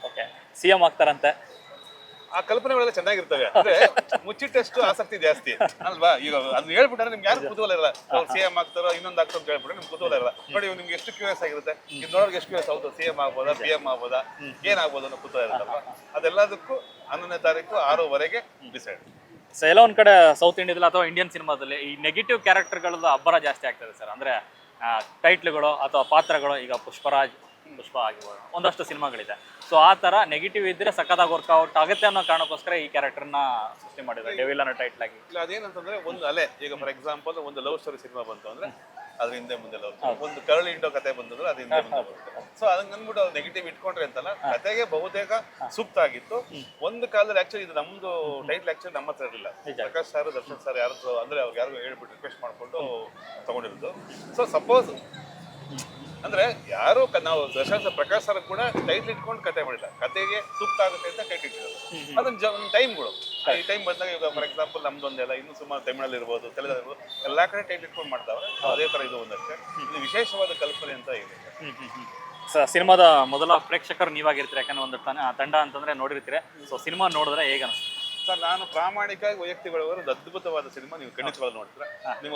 Okay CM ಆಗ್ತಾರಂತೆ. ಆ ಕಲ್ಪನೆಗಳೆಲ್ಲ ಚೆನ್ನಾಗಿರ್ತವೆ. ಅಂದ್ರೆ ಮುಚ್ಚಿಟ್ಟಷ್ಟು ಆಸಕ್ತಿ ಜಾಸ್ತಿ ಅಲ್ವಾ? ಈಗ ಅದನ್ನ ಹೇಳ್ಬಿಟ್ರೆ ನಿಮ್ಗೆ ಯಾರು ಕುತೂಹಲ ಇರಲ್ಲ. ಅವ್ರು CM ಆಗ್ತಾರೋ ಇನ್ನೊಂದು ಆಗ್ತಾರೋ ಅಂತ ಹೇಳ್ಬಿಟ್ರೆ ನಿಮ್ಗೆ ಕುತೂಹಲ ಇರಲ್ಲ. ನೋಡಿ ನಿಮ್ಗೆ ಎಷ್ಟು ಕ್ಯೂರಿಯಸ್ ಆಗಿರುತ್ತೆ. ಇದು ನೋಡೋಕೆ ಎಷ್ಟು ಕ್ಯೂರಿಯಸ್ ಹೌದು CM ಆಗ್ಬೋದಾ, PM ಆಗ್ಬೋದಾ, ಏನಾಗ್ಬೋದು ಅನ್ನೋ ಕುತೂಹಲ ಇರುತ್ತಲ್ವಾ? ಅದೆಲ್ಲದಕ್ಕೂ 11ನೇ ತಾರೀಕು 6:00ವರೆಗೆ ಡಿಸೈಡ್. ಸೊ ಎಲ್ಲ ಒಂದ್ ಕಡೆ ಸೌತ್ ಇಂಡಿಯಾದಲ್ಲಿ ಅಥವಾ ಇಂಡಿಯನ್ ಸಿನಿಮಾದಲ್ಲಿ ಈ ನೆಗೆಟಿವ್ ಕ್ಯಾರೆಕ್ಟರ್ಗಳದ್ದು ಅಬ್ಬರ ಜಾಸ್ತಿ ಆಗ್ತದೆ ಸರ್. ಅಂದ್ರೆ ಟೈಟ್ಲ್ಗಳು ಅಥವಾ ಪಾತ್ರಗಳು, ಈಗ ಪುಷ್ಪ ಆಗಿರ್ಬೋದು, ಒಂದಷ್ಟು ಸಿನಿಮಾಗಳಿದೆ. ಸೊ ಆ ಥರ ನೆಗೆಟಿವ್ ಇದ್ರೆ ಸಖತ್ತಾಗಿ ವರ್ಕೌಟ್ ಆಗುತ್ತೆ ಅನ್ನೋ ಕಾರಣಕ್ಕೋಸ್ಕರ ಈ ಕ್ಯಾರೆಕ್ಟರ್ನ ಸೃಷ್ಟಿ ಮಾಡಿದ್ದಾರೆ ಡೆವಿಲ್ ಅನ್ನೋ ಟೈಟ್ಲ್ ಆಗಿ. ಇಲ್ಲ ಅದೇನಂತಂದ್ರೆ ಒಂದು ಅಲೆ, ಈಗ ಫಾರ್ ಎಕ್ಸಾಂಪಲ್ ಒಂದು ಲವ್ ಸ್ಟೋರಿ ಸಿನಿಮಾ ಬಂತು ಅಂದ್ರೆ ಅದ್ರ ಹಿಂದೆ ಮುಂದೆ ಲವ್, ಒಂದು ಕರಳು ಇಂಡೋ ಕತೆ ಬಂತಂದ್ರೆ ಅದ್ರ ಹಿಂದೆ ಮುಂದೆ ಬರುತ್ತೆ. ಸೊ ಅದನ್ನ ಅಂದ್ಬಿಟ್ಟು ಅವ್ರು ನೆಗೆಟಿವ್ ಇಟ್ಕೊಂಡ್ರೆ ಅಂತಲ್ಲ, ಕತೆಗೆ ಬಹುತೇಕ ಸೂಕ್ತ ಆಗಿತ್ತು. ಒಂದು ಕಾಲದಲ್ಲಿ ಆಕ್ಚುಲಿ ಇದು ನಮ್ದು ಟೈಟ್ಲ್ ಆಕ್ಚುಲಿ ನಮ್ಮ ಹತ್ರ ಇರಲಿಲ್ಲ. ಪ್ರಕಾಶ್ ಸರ್, ದರ್ಶನ್ ಸರ್ ಯಾರು ಅಂದ್ರೆ ಅವ್ರಿಗೆ ಯಾರಿಗೂ ಹೇಳ್ಬಿಟ್ಟು ರಿಕ್ವೆಸ್ಟ್ ಮಾಡ್ಕೊಂಡು ತಗೊಂಡಿರೋದು. ಸೊ ಸಪೋಸ್ ಅಂದ್ರೆ ಯಾರು ನಾವು ದರ್ಶನ್ ಸರ್, ಪ್ರಕಾಶ್ ಸರ್ ಕೂಡ ಟೈಟ್ಲ್ ಇಟ್ಕೊಂಡು ಕತೆ ಮಾಡಿಲ್ಲ, ಕತೆಗೆ ಸೂಕ್ತ ಆಗುತ್ತೆ ಅಂತ ಟೈಟ್ಲ್ ಇಟ್ಟಿರೋದು. ಅದನ್ನ ಟೈಮ್ಗಳು, ಈ ಟೈಮ್ ಬಂದಾಗ ಈಗ ಫಾರ್ ಎಕ್ಸಾಂಪಲ್ ನಮ್ದೊಂದೆಲ್ಲ ಇನ್ನೂ ಸುಮಾರು ತಮಿಳಲ್ಲಿ ಇರ್ಬೋದು, ತೆಲುಗಲ್ಲಿ ಎಲ್ಲಾ ಕಡೆ ಟೈಟ್ಲ್ ಇಟ್ಕೊಂಡು ಮಾಡ್ತಾವ್ರೆ. ಅದೇ ತರ ಇದು ಒಂದಷ್ಟೇ. ಇದು ವಿಶೇಷವಾದ ಕಲ್ಪನೆ ಅಂತ ಇದೆ. ಸಿನಿಮಾದ ಮೊದಲ ಪ್ರೇಕ್ಷಕರು ನೀವಾಗಿರ್ತೀರಿ, ಯಾಕಂದ್ರೆ ಒಂದು ತಂಡ ಅಂತಂದ್ರೆ ನೋಡಿರ್ತೀರಿ. ಸೊ ಸಿನಿಮಾ ನೋಡಿದ್ರೆ ಹೇಗೆ ಅನಿಸ್ತು ಸರ್? ನಾನು ಪ್ರಾಮಾಣಿಕವಾಗಿ ವೈಯಕ್ತಿಕವಾಗಿ ಒಂದು ಅದ್ಭುತವಾದ ಸಿನಿಮಾ ನೀವು ಖಂಡಿತವಾಗಿ ನೋಡ್ತೀರಾ. ನಿಮ್ಮ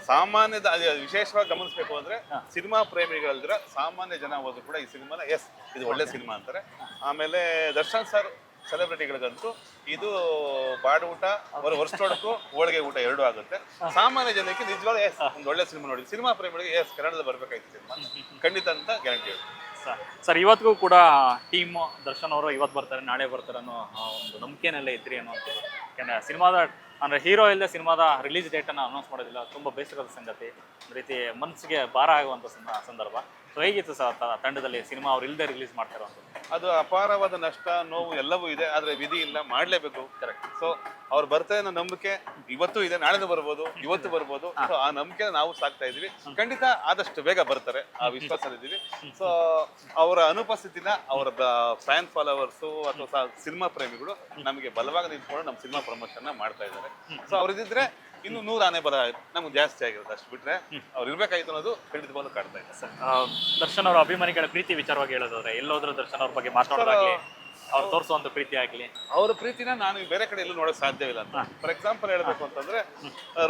ಸಾಮಾನ್ಯದ ವಿಶೇಷವಾಗಿ ಗಮನಿಸಬೇಕು ಅಂದ್ರೆ ಸಿನಿಮಾ ಪ್ರೇಮಿಗಳಲ್ದಿರ ಸಾಮಾನ್ಯ ಜನ ಹೋದ್ರು ಕೂಡ ಈ ಸಿನಿಮಾನ ಎಸ್ ಇದು ಒಳ್ಳೆ ಸಿನಿಮಾ ಅಂತಾರೆ. ಆಮೇಲೆ ದರ್ಶನ್ ಸರ್ ಸೆಲೆಬ್ರಿಟಿಗಳಿಗಂತೂ ಇದು ಬಾಡೂಟ ವರ್ಷದೊಳಕ್ಕೂ ಹೋಳಿಗೆ ಊಟ ಎರಡೂ ಆಗುತ್ತೆ. ಸಾಮಾನ್ಯ ಜನಕ್ಕೆ ನಿಜವಾದ ಎಸ್ ಒಂದು ಒಳ್ಳೆ ಸಿನಿಮಾ ನೋಡಿ. ಸಿನಿಮಾ ಪ್ರೇಮಿಗಳಿಗೆ ಎಸ್ ಕನ್ನಡದಲ್ಲಿ ಬರ್ಬೇಕಾಯ್ತು ಸಿನಿಮಾ ಖಂಡಿತ ಅಂತ ಗ್ಯಾರಂಟಿ ಹೇಳಿ ಸರ್. ಇವತ್ತಿಗೂ ಕೂಡ ಟೀಮ್ ದರ್ಶನ್ ಅವರು ಇವತ್ತು ಬರ್ತಾರೆ ನಾಳೆ ಬರ್ತಾರೆ ಅನ್ನೋ ಒಂದು ನಂಬಿಕೆನಲ್ಲೇ ಇದ್ರಿ ಅನ್ನೋದು. ಯಾಕಂದ್ರೆ ಸಿನಿಮಾದ ಅಂದರೆ ಹೀರೋ ಇಲ್ಲದೆ ಸಿನಿಮಾದ ರಿಲೀಸ್ ಡೇಟನ್ನು ಅನೌನ್ಸ್ ಮಾಡೋದಿಲ್ಲ, ತುಂಬ ಬೇಸರದ ಸಂಗತಿ, ಒಂದು ರೀತಿ ಮನಸ್ಸಿಗೆ ಭಾರ ಆಗುವಂಥ ಸಂದರ್ಭ. ಸೊ ಹೇಗಿತ್ತು ಸರ್ ತಂಡದಲ್ಲಿ ಸಿನಿಮಾ ಅವ್ರು ಇಲ್ಲದೆ ರಿಲೀಸ್ ಮಾಡ್ತಾರೋ ಅಂತ? ಅದು ಅಪಾರವಾದ ನಷ್ಟ, ನೋವು ಎಲ್ಲವೂ ಇದೆ. ಆದರೆ ವಿಧಿ ಇಲ್ಲ, ಮಾಡಲೇಬೇಕು. ಕರೆಕ್ಟ್. ಸೊ ಅವ್ರು ಬರ್ತಾರೆ ಅನ್ನೋ ನಂಬಿಕೆ ಇವತ್ತು ಇದೆ, ನಾಳೆದು ಬರ್ಬೋದು, ಇವತ್ತು ಬರ್ಬೋದು. ಸೊ ಆ ನಂಬಿಕೆ ನಾವು ಸಾಕ್ತಾ ಇದೀವಿ. ಖಂಡಿತ ಆದಷ್ಟು ಬೇಗ ಬರ್ತಾರೆ, ಆ ವಿಶ್ವಾಸದಲ್ಲಿದ್ದೀವಿ. ಸೊ ಅವರ ಅನುಪಸ್ಥಿತಿನ ಅವರ ಫ್ಯಾನ್ ಫಾಲೋವರ್ಸು ಅಥವಾ ಸಿನಿಮಾ ಪ್ರೇಮಿಗಳು ನಮಗೆ ಬಲವಾಗಿ ನಿಂತ್ಕೊಂಡು ನಮ್ಮ ಸಿನಿಮಾ ಪ್ರಮೋಷನ್ ಮಾಡ್ತಾ ಇದ್ದಾರೆ. ಸೊ ಅವ್ರಿದ್ರೆ ಇನ್ನು 100 ಆನೆ ಬಲ ನಮ್ಗೆ ಜಾಸ್ತಿ ಆಗಿರುತ್ತೆ. ಅಷ್ಟು ಬಿಟ್ರೆ ಅವ್ರು ಇರ್ಬೇಕಾಯ್ತು ಅನ್ನೋದು ಖಂಡಿತವಾಗ್ಲೂ ಕಾಡ್ತಾ ಇದೆ ಸರ್. ದರ್ಶನ್ ಅವರ ಅಭಿಮಾನಿಗಳ ಪ್ರೀತಿ ವಿಚಾರವಾಗಿ ಹೇಳೋದಾದ್ರೆ ಎಲ್ಲೋದ್ರೂ ದರ್ಶನ್ ಅವ್ರ ಬಗ್ಗೆ ಮಾತಾಡೋದಾಗ್ಲಿ, ಅವ್ರು ತೋರಿಸುವಂತ ಪ್ರೀತಿ ಆಗ್ಲಿ, ಅವ್ರ ಪ್ರೀತಿನ ನಾನು ಬೇರೆ ಕಡೆ ಎಲ್ಲೂ ನೋಡೋಕೆ ಸಾಧ್ಯವಿಲ್ಲ ಅಂತ. ಫಾರ್ ಎಕ್ಸಾಂಪಲ್ ಹೇಳ್ಬೇಕು ಅಂತಂದ್ರೆ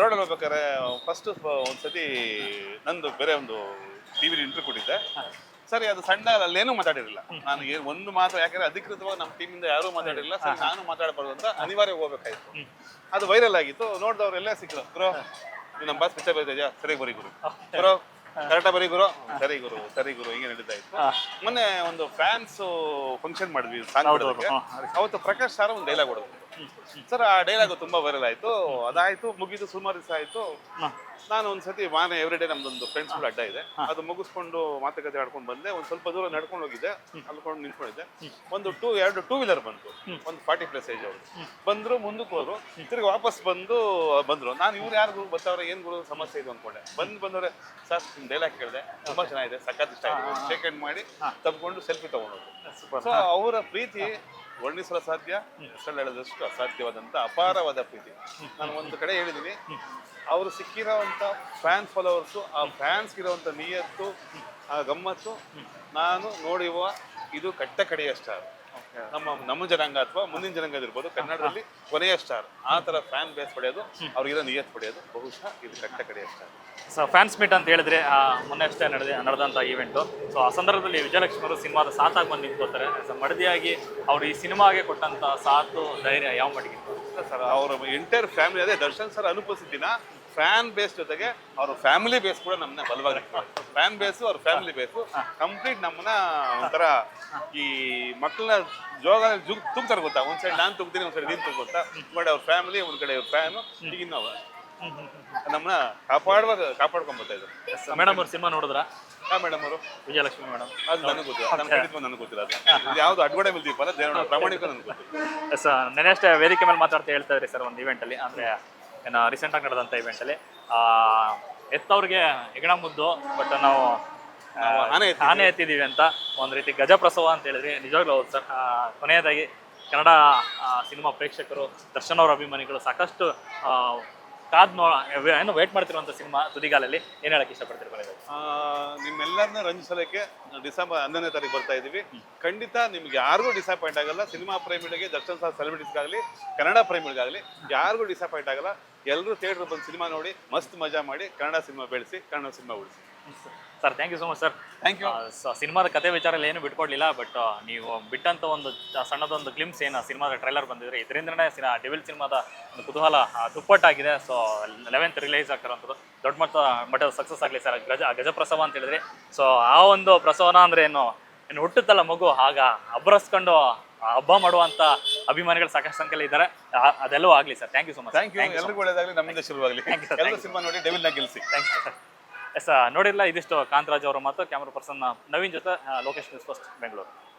ರೋಡಲ್ಲಿ ಹೋಗ್ಬೇಕಾದ್ರೆ ಫಸ್ಟ್ ಒಂದ್ಸತಿ ನಂದು ಬೇರೆ ಒಂದು ಟಿವಿಲಿ ಇಂಟರ್ವ್ಯೂ ಕೊಟ್ಟಿದ್ದೆ. ಸರಿ, ಅದು ಸಣ್ಣ ಅಲ್ಲೇನೂ ಮಾತಾಡಿರಲಿಲ್ಲ. ನಾನು ಒಂದು ಮಾತು, ಯಾಕಂದ್ರೆ ಅಧಿಕೃತವಾಗಿ ನಮ್ಮ ಟೀಮಿಂದ ಯಾರೂ ಮಾತಾಡಿರಲಿಲ್ಲ. ಸರಿ, ನಾನು ಮಾತಾಡಬಾರ್ದು ಅಂತ ಅನಿವಾರ್ಯ ಹೋಗ್ಬೇಕಾಯ್ತು. ಅದು ವೈರಲ್ ಆಗಿತ್ತು. ನೋಡಿದವ್ರು ಎಲ್ಲ ಸಿಕ್ಕರು. ಗುರು ನೀವು ನಮ್ಮ ಬಾಸ್ ಪಿಕ್ಚರ್ ಬರೀತಿದ್ಯಾ? ಸರಿ ಬರೀ ಗುರು. ಗುರು ಕರೆಕ್ಟಾಗಿ ಬರೀ ಗುರು. ಸರಿ ಗುರು, ಸರಿ ಗುರು, ಹಿಂಗೆ ನಡೀತಾ ಇತ್ತು. ಮೊನ್ನೆ ಒಂದು ಫ್ಯಾನ್ಸ್ ಫಂಕ್ಷನ್ ಮಾಡಿದ್ವಿ ಸಾಂಗ್ ಮಾಡೋದಕ್ಕೆ. ಅವತ್ತು ಪ್ರಕಾಶ್ ಸರ್ ಒಂದು ಡೈಲಾಗ್ ಹೊಡೆದ್ರು ಸರ್. ಆ ಡೈಲಾಗ್ ತುಂಬಾ ವೈರಲ್ ಆಯ್ತು. ಅದಾಯ್ತು, ಮುಗಿದು ಸುಮಾರು ದಿವಸ ಆಯ್ತು. ನಾನು ಒಂದ್ಸತಿ ಎವ್ರಿ ಡೇ ನಮ್ದೊಂದು ಫ್ರೆಂಡ್ಸ್ ಕೂಡ ಅಡ್ಡ ಇದೆ, ಅದು ಮುಗಿಸ್ಕೊಂಡು ಮಾತುಕತೆ ಆಡ್ಕೊಂಡು ಬಂದೆ. ಒಂದ್ ಸ್ವಲ್ಪ ದೂರ ನಡ್ಕೊಂಡು ಹೋಗಿದ್ದೆ, ಅಲ್ಕೊಂಡು ನಿಂತ್ಕೊಂಡಿದ್ದೆ. ಒಂದು ಎರಡು ಟೂ ವೀಲರ್ ಬಂತು, ಒಂದು 40+ ಏಜ್ ಅವರು ಬಂದ್ರು, ಮುಂದಕ್ಕೆ ಹೋದ್ರು, ತಿರ್ಗಿ ವಾಪಸ್ ಬಂದ್ರು. ನಾನು ಇವ್ರು ಯಾರು ಬರ್ತಾವ್ರೆ, ಏನ್ ಗುರು ಸಮಸ್ಯೆ ಇದು ಅನ್ಕೊಂಡೆ. ಬಂದವ್ರೆ ಸರ್ ನಿಮ್ ಡೈಲಾಗ್ ಕೇಳಿದೆ, ತುಂಬಾ ಚೆನ್ನಾಗಿದೆ, ಸಖತ್ ಇಷ್ಟ ಆಗಿದೆ, ಶೇಕ್ ಹ್ಯಾಂಡ್ ಮಾಡಿ ತಗೊಂಡು ಸೆಲ್ಫಿ ತಗೊಂಡೋದು. ಸೊ ಅವರ ಪ್ರೀತಿ ವರ್ಣಿಸಲು ಸಾಧ್ಯ, ಹೆಸರು ಹೇಳೋದಷ್ಟು ಅಸಾಧ್ಯವಾದಂಥ ಅಪಾರವಾದ ಪ್ರೀತಿ. ನಾನು ಒಂದು ಕಡೆ ಹೇಳಿದ್ದೀನಿ, ಅವರು ಸಿಕ್ಕಿರೋವಂಥ ಫ್ಯಾನ್ ಫಾಲೋವರ್ಸು, ಆ ಫ್ಯಾನ್ಸ್ ಇರೋವಂಥ ನಿಯತ್ತು, ಆ ಗಮ್ಮತ್ತು ನಾನು ನೋಡಿರುವ ಇದು ಕಟ್ಟ ಕಡೆಯ ಸ್ಟಾರ್. ನಮ್ಮ ಜನಾಂಗ ಅಥವಾ ಮುಂದಿನ ಜನಾಂಗ ಇರ್ಬೋದು, ಕನ್ನಡದಲ್ಲಿ ಕೊನೆಯ ಸ್ಟಾರ್. ಆ ಥರ ಫ್ಯಾನ್ ಬೇಸ್ ಪಡೆಯೋದು, ಅವ್ರಿಗಿರೋ ನಿಯತ್ ಪಡೆಯೋದು ಬಹುಶಃ ಇದು ಕಟ್ಟ ಕಡೆಯ ಸ್ಟಾರ್. ಸೊ ಫ್ಯಾನ್ಸ್ ಮೀಟ್ ಅಂತ ಹೇಳಿದ್ರೆ ಮೊನ್ನೆ ಅಷ್ಟೇ ನಡೆದಂಥ ಈವೆಂಟು. ಸೊ ಆ ಸಂದರ್ಭದಲ್ಲಿ ವಿಜಯಲಕ್ಷ್ಮಿ ಅವರು ಸಿನಿಮಾದ ಸಾಥಾಗಿ ಬಂದು ನಿಂತ್ಕೋತಾರೆ. ಮಡದಿಯಾಗಿ ಅವರು ಈ ಸಿನಿಮಾಗೆ ಕೊಟ್ಟಂಥ ಸಾಥು, ಧೈರ್ಯ ಯಾವ ಮಟ್ಟಿಗೆ ಸರ್? ಅವರ ಎಂಟೈರ್ ಫ್ಯಾಮಿಲಿ, ಅದೇ ದರ್ಶನ್ ಸರ್ ಅನುಪಸ್ಥಿತಿನ ಫ್ಯಾನ್ ಬೇಸ್ ಜೊತೆಗೆ ಅವ್ರ ಫ್ಯಾಮಿಲಿ ಬೇಸ್ ಕೂಡ ನಮ್ಮನ್ನ ಬಲವಾಗಿ, ಫ್ಯಾನ್ ಬೇಸು ಅವ್ರ ಫ್ಯಾಮಿಲಿ ಬೇಸು ಕಂಪ್ಲೀಟ್ ನಮ್ಮನ್ನ ಒಂಥರ ಈ ಮಕ್ಕಳನ್ನ ತುಂಬ್ತಾರೆ ಗೊತ್ತಾ. ಒಂದ್ ಸೈಡ್ ನಾನು ತುಂಬ್ತೀನಿ, ಒಂದ್ ಸೈಡ್ ನೀನು ತುಂಬ್ತಾ. ಬಟ್ ಅವ್ರ ಫ್ಯಾಮಿಲಿ ಒಂದ್ ಕಡೆ ಅವ್ರ ಫ್ಯಾನು, ಈಗ ನಾವು ನಮ್ಮನ್ನ ಕಾಪಾಡ್ಕೊಂಡ್ಬರ್ತಾ ಇದ್ದಾರೆ. ಮೇಡಮ್ ಅವ್ರ ಸಿನಿಮಾ ನೋಡಿದ್ರ? ಮೇಡಮ್ ಅವರು ವಿಜಯಲಕ್ಷ್ಮಿ ಮೇಡಮ್, ಅದು ನನಗೆ ಗೊತ್ತಿಲ್ಲ, ನನಗೆ ಗೊತ್ತಿಲ್ಲ. ಅದು ಯಾವ್ದು ಅಡ್ವಡೆ ಮೇಲೆ ದೀಪಲ್ಲ, ದೇವರ ಪ್ರಾಮಾಣಿಕ ನನಗೆ ಗೊತ್ತಿಲ್ಲ. ಸರ್ ನೆನೆ ಅಷ್ಟೇ ವೇದಿಕೆ ಮೇಲೆ ಮಾತಾಡ್ತಾ ಹೇಳ್ತಾ ಇದ್ರಿ ಸರ್, ಒಂದು ಇವೆಂಟಲ್ಲಿ, ಅಂದರೆ ಏನು ರೀಸೆಂಟಾಗಿ ನಡೆದಂಥ ಇವೆಂಟಲ್ಲಿ ಎತ್ತವ್ರಿಗೆ ಹೆಗಣ ಮುದ್ದು, ಬಟ್ ನಾವು ಆನೆ ಎತ್ತಿದ್ದೀವಿ ಅಂತ ಒಂದು ರೀತಿ ಗಜಪ್ರಸವ ಅಂತ ಹೇಳಿದ್ರಿ. ನಿಜವಾಗ್ಲೂ ಹೌದು ಸರ್. ಕೊನೆಯದಾಗಿ ಕನ್ನಡ ಸಿನಿಮಾ ಪ್ರೇಕ್ಷಕರು, ದರ್ಶನ್ ಅವರ ಅಭಿಮಾನಿಗಳು ಸಾಕಷ್ಟು ಏನು ವೇಟ್ ಮಾಡ್ತಿರುವಂಥ ಸಿನಿಮಾ ತುದಿಗಾಲಲ್ಲಿ ಏನು ಹೇಳಕ್ಕೆ ಇಷ್ಟಪಡ್ತೀರಿ ಕೊನೆಯದಾಗಿ? ನಿಮ್ಮೆಲ್ಲರನ್ನ ರಂಜಿಸಲಿಕ್ಕೆ ಡಿಸೆಂಬರ್ 11ನೇ ತಾರೀಕು ಬರ್ತಾ ಇದೀವಿ. ಖಂಡಿತ ನಿಮ್ಗೆ ಯಾರಿಗೂ ಡಿಸಪಾಯಿಂಟ್ ಆಗಲ್ಲ. ಸಿನಿಮಾ ಪ್ರೇಮಿಗಳಿಗೆ, ದರ್ಶನ್ ಸಹ ಸೆಲೆಬ್ರಿಟೀಸ್ಗಾಗಲಿ, ಕನ್ನಡ ಪ್ರೇಮಿಗಳಿಗಾಗಲಿ ಯಾರಿಗೂ ಡಿಸಪಾಯಿಂಟ್ ಆಗಲ್ಲ. ಎಲ್ಲರೂ ಥಿಯೇಟ್ರ್ ಬಂದು ಸಿನಿಮಾ ನೋಡಿ ಮಸ್ತ್ ಮಜಾ ಮಾಡಿ ಕನ್ನಡ ಸಿನಿಮಾ ಬೆಳೆಸಿ, ಕನ್ನಡ ಸಿನಿಮಾ ಉಳಿಸಿ. Sir thank you so much sir. Thank you. ಸಿನಿಮಾದ ಕತೆ ವಿಚಾರಲ್ಲಿ ಏನು ಬಿಟ್ಕೊಡ್ಲಿಲ್ಲ, ಬಟ್ ನೀವು ಬಿಟ್ಟಂತ ಒಂದು ಸಣ್ಣದೊಂದು ಗ್ಲಿಮ್ಸ್ ಏನು ಸಿನಿಮಾದ ಟ್ರೈಲರ್ ಬಂದಿದ್ರೆ ಇದರಿಂದನೇ ಡೆವಿಲ್ ಸಿನಿಮಾದ ಒಂದು ಕುತೂಹಲ ದುಪ್ಪಟ್ಟಾಗಿದೆ. ಸೊ 11th ರಿಲೀಸ್ ಆಗ್ತಿರೋಂಥದ್ದು ದೊಡ್ಡ ಮಟ್ಟದ ಸಕ್ಸಸ್ ಆಗಲಿ ಸರ್. ಗಜಪ್ರಸವ ಅಂತ ಹೇಳಿದ್ರಿ. ಸೊ ಆ ಒಂದು ಪ್ರಸವನ ಅಂದ್ರೆ ಏನು ಹುಟ್ಟುತ್ತಲ್ಲ ಮಗು, ಆಗ ಅಬ್ಬರಸ್ಕೊಂಡು ಹಬ್ಬ ಮಾಡುವಂತ ಅಭಿಮಾನಿಗಳು ಸಾಕಷ್ಟು ಸಂಖ್ಯೆಯಲ್ಲಿ ಇದ್ದಾರೆ. ಅದೆಲ್ಲವೂ ಆಗಲಿ sir. Thank you so much. Thank you. ಎಲ್ಲರಿಗೂ ಒಳ್ಳೆಯದಾಗಲಿ, ನಮ್ಮಿಂದ ಶುರುವಾಗಲಿ. ಎಲ್ಲರೂ ಸಿನಿಮಾ ನೋಡಿ ಡೆವಿಲ್ನ ಗೆಲ್ಲಿಸಿ. Thank you sir. ಎಸ್ ನೋಡಿರಲ್ಲ, ಇದಿಷ್ಟು ಕಾಂತರಾಜ್ ಅವರ ಮಾತು. ಕ್ಯಾಮ್ರಾ ಪರ್ಸನ್ ನವೀನ್ ಜೊತೆ ಲೋಕೇಶ್ ನ್ಯೂಸ್ ಫಸ್ಟ್ ಬೆಂಗಳೂರು.